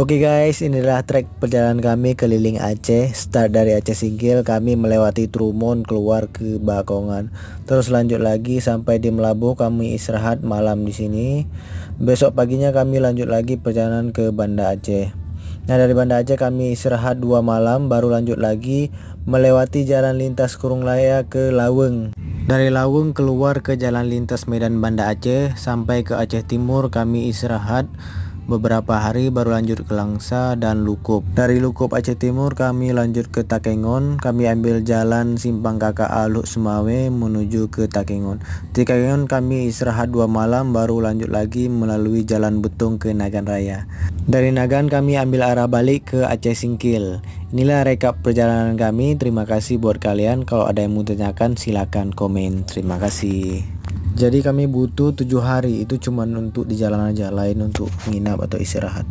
Oke guys, inilah trek perjalanan kami keliling Aceh. Start dari Aceh Singkil, kami melewati Trumon keluar ke Bakongan. Terus lanjut lagi sampai di Melabuh, kami istirahat malam di sini. Besok paginya kami lanjut lagi perjalanan ke Banda Aceh. Nah, dari Banda Aceh kami istirahat 2 malam baru lanjut lagi melewati jalan lintas Kurung Laya ke Laweng. Dari Laweng keluar ke jalan lintas Medan Banda Aceh sampai ke Aceh Timur, kami istirahat beberapa hari baru lanjut ke Langsa dan Lukup. Dari Lukup Aceh Timur kami lanjut ke Takengon. Kami ambil jalan Simpang KKA Luk Semawe menuju ke Takengon. Di Takengon kami istirahat 2 malam baru lanjut lagi melalui Jalan Betung ke Nagan Raya. Dari Nagan kami ambil arah balik ke Aceh Singkil. Inilah rekap perjalanan kami. Terima kasih buat kalian. Kalau ada yang mau tanyakan silakan komen. Terima kasih. Jadi kami butuh 7 hari, itu cuma untuk di jalan aja, lain untuk menginap atau istirahat.